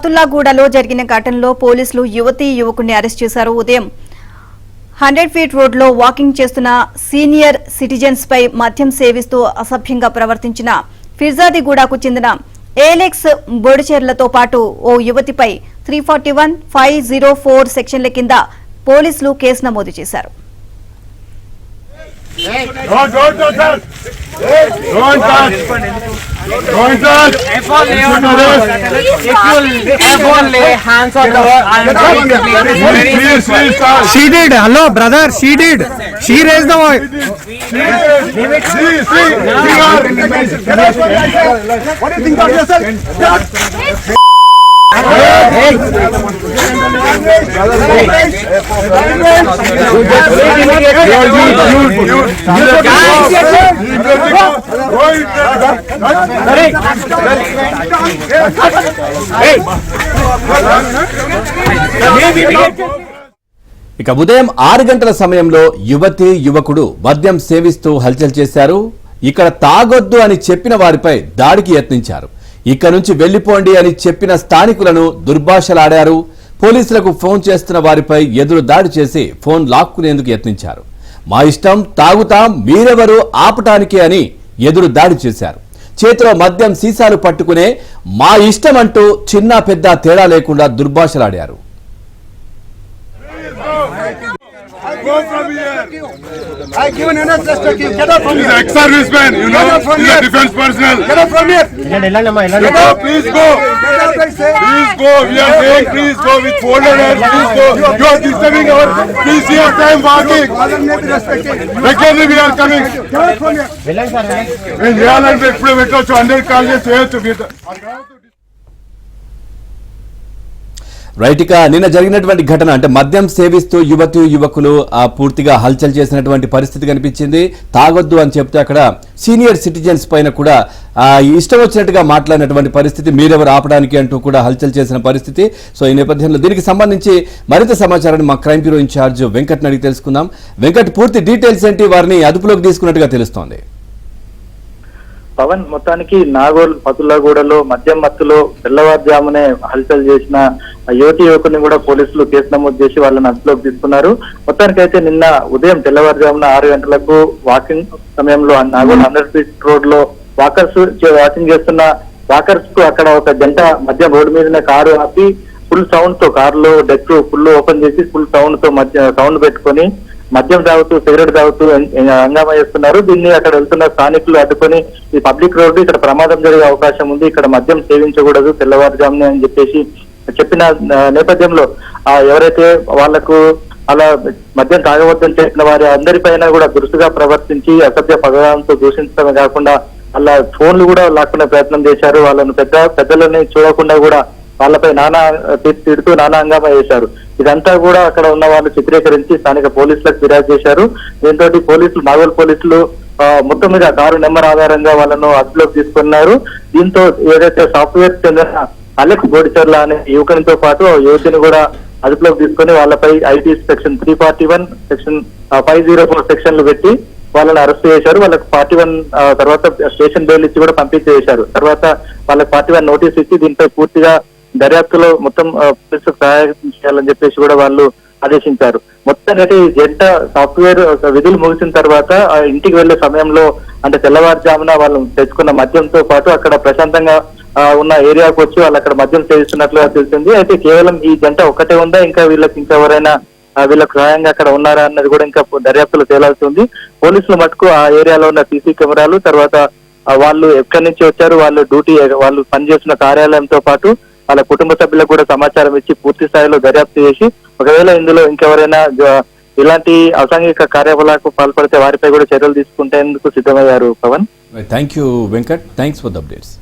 అబ్దుల్లాగూడలో జరిగిన ఘటనలో పోలీసులు యువతీ యువకుడిని అరెస్ట్ చేశారు. ఉదయం 100 ఫీట్ రోడ్లో వాకింగ్ చేస్తున్న సీనియర్ సిటిజన్స్ పై మద్యం సేవిస్తూ అసభ్యంగా ప్రవర్తించిన ఫిర్జాదిగూడకు చెందిన ఏలెక్స్ బొడిచెర్లతో పాటు ఓ యువతిపై 341, 504 సెక్షన్ల కింద పోలీసులు కేసు నమోదు చేశారు. Don't touch. She did. Hello, brother. She did. She raised the voice. What do you think of yourself? ఇక ఉదయం 6 గంటల సమయంలో యువతి యువకుడు మద్యం సేవిస్తూ హల్చల్ చేశారు. ఇక్కడ తాగొద్దు అని చెప్పిన వారిపై దాడికి యత్నించారు. ఇక్కడ నుంచి వెళ్లిపోండి అని చెప్పిన స్థానికులను దుర్భాషలాడారు. పోలీసులకు ఫోన్ చేస్తున్న వారిపై ఎదురు దాడి చేసి ఫోన్ లాక్కునేందుకు యత్నించారు. మా ఇష్టం, తాగుతాం, మీరెవరు ఆపటానికి అని ఎదురు దాడి చేశారు. చేతిలో మద్యం సీసాలు పట్టుకునే మా ఇష్టం అంటూ చిన్న పెద్ద తేడా లేకుండా దుర్భాషలాడారు. Go from here. I given enough respect. Get up from here. He's an ex-serviceman, you know. He's a defense personnel. Get up from here. Get up, please go. Please go. We are saying please go with folded hands. Please go. You are disturbing our precious time walking. Regularly we are coming. Get up from here. In real life, we put 100 colleges here to be. Right. ఇక నిన్న జరిగినటువంటి ఘటన అంటే మద్యం సేవిస్తూ యువతి యువకులు పూర్తిగా హల్చల్ చేసినటువంటి పరిస్థితి కనిపించింది. తాగొద్దు అని చెప్తే అక్కడ సీనియర్ సిటిజన్స్ పైన కూడా ఇష్టం వచ్చినట్టుగా మాట్లాడినటువంటి పరిస్థితి, మీరెవరు ఆపడానికి అంటూ కూడా హల్చల్ చేసిన పరిస్థితి. సో ఈ నేపథ్యంలో దీనికి సంబంధించి మరింత సమాచారాన్ని మా క్రైమ్ బ్యూరో ఇన్ఛార్జ్ వెంకట్ అడిగి తెలుసుకుందాం. వెంకట్, పూర్తి డీటెయిల్స్ ఏంటి? వారిని అదుపులోకి తీసుకున్నట్టుగా తెలుస్తోంది. పవన్, మొత్తానికి నాగోల్ పతుల్లాగూడలో మద్యం మత్తులో తెల్లవారుజామునే హల్చల్ చేసిన యువతి యువకుని కూడా పోలీసులు కేసు నమోదు చేసి వాళ్ళని అదుపులోకి తీసుకున్నారు. మొత్తానికైతే నిన్న ఉదయం తెల్లవారుజామున 6 గంటలకు వాకింగ్ సమయంలో నాగోల్ 100 ఫీట్ రోడ్ లో వాకింగ్ చేస్తున్న వాకర్స్ కు అక్కడ ఒక జంట మధ్య రోడ్డు మీదనే కారు ఆపి ఫుల్ సౌండ్ తో, కారులో డెక్ ఫుల్ ఓపెన్ చేసి ఫుల్ సౌండ్ తో సౌండ్ పెట్టుకొని మద్యం తాగుతూ సిగరెట్ తాగుతూ హంగామా చేస్తున్నారు. దీన్ని అక్కడ వెళ్తున్న స్థానికులు అడ్డుకొని ఈ పబ్లిక్ రోడ్డు, ఇక్కడ ప్రమాదం జరిగే అవకాశం ఉంది, ఇక్కడ మద్యం సేవించకూడదు తెల్లవారుజామునే అని చెప్పేసి చెప్పిన నేపథ్యంలో ఎవరైతే వాళ్లకు అలా మద్యం తాగవద్దని చెప్పిన వారి అందరిపైన కూడా దురుసుగా ప్రవర్తించి అసభ్య పదజాలంతో దూషించడమే కాకుండా అలా ఫోన్లు కూడా లాక్కునే ప్రయత్నం చేశారు. వాళ్ళను పెద్దలని చూడకుండా కూడా వాళ్ళపై తిడుతూ నానా హంగామా చేశారు. ఇదంతా కూడా అక్కడ ఉన్న వాళ్ళు చిత్రీకరించి స్థానిక పోలీసులకు ఫిర్యాదు చేశారు. దీంతో పోలీసులు, నాగోల్ పోలీసులు మొత్తం మీద కారు నెంబర్ ఆధారంగా వాళ్ళను అదుపులోకి తీసుకున్నారు. దీంతో ఏదైతే సాఫ్ట్వేర్ చెందిన అలెక్స్ బొడిచెర్ల అనే యువకునితో పాటు యువతిని కూడా అదుపులోకి తీసుకుని వాళ్ళపై ఐటీ సెక్షన్ 341, సెక్షన్ 504 సెక్షన్లు పెట్టి వాళ్ళని అరెస్ట్ చేశారు. వాళ్ళకి 41 తర్వాత స్టేషన్ బెయిల్ ఇచ్చి కూడా పంపించేశారు. తర్వాత వాళ్ళకి 41 నోటీస్ ఇచ్చి దీనిపై పూర్తిగా దర్యాప్తులో మొత్తం పోలీసులకు సహాయం చేయాలని చెప్పేసి కూడా వాళ్ళు ఆదేశించారు. మొత్తానికి జంట సాఫ్ట్వేర్ విధులు ముగిసిన తర్వాత ఆ ఇంటికి వెళ్లే సమయంలో అంటే తెల్లవారుజామున వాళ్ళు తెచ్చుకున్న మద్యంతో పాటు అక్కడ ప్రశాంతంగా ఉన్న ఏరియాకు వచ్చి వాళ్ళు అక్కడ మద్యం సేవిస్తున్నట్లుగా తెలిసింది. అయితే కేవలం ఈ జంట ఒక్కటే ఉందా, ఇంకా ఎవరైనా వీళ్ళకు సహాయంగా అక్కడ ఉన్నారా అన్నది కూడా ఇంకా దర్యాప్తులో తేలాల్సింది. పోలీసులు మటుకు ఆ ఏరియాలో ఉన్న సీసీ కెమెరాలు, తర్వాత వాళ్ళు ఎక్కడి నుంచి వచ్చారు, వాళ్ళు పనిచేస్తున్న కార్యాలయంతో పాటు వాళ్ళ కుటుంబ సభ్యులకు కూడా సమాచారం ఇచ్చి పూర్తి స్థాయిలో దర్యాప్తు చేసి ఒకవేళ ఇందులో ఇంకెవరైనా ఇలాంటి అసాంఘిక కార్యకలాపాలకు పాల్పడితే వారిపై కూడా చర్యలు తీసుకుంటేందుకు సిద్ధమయ్యారు. Pavan, thank you Venkat, thanks for the updates.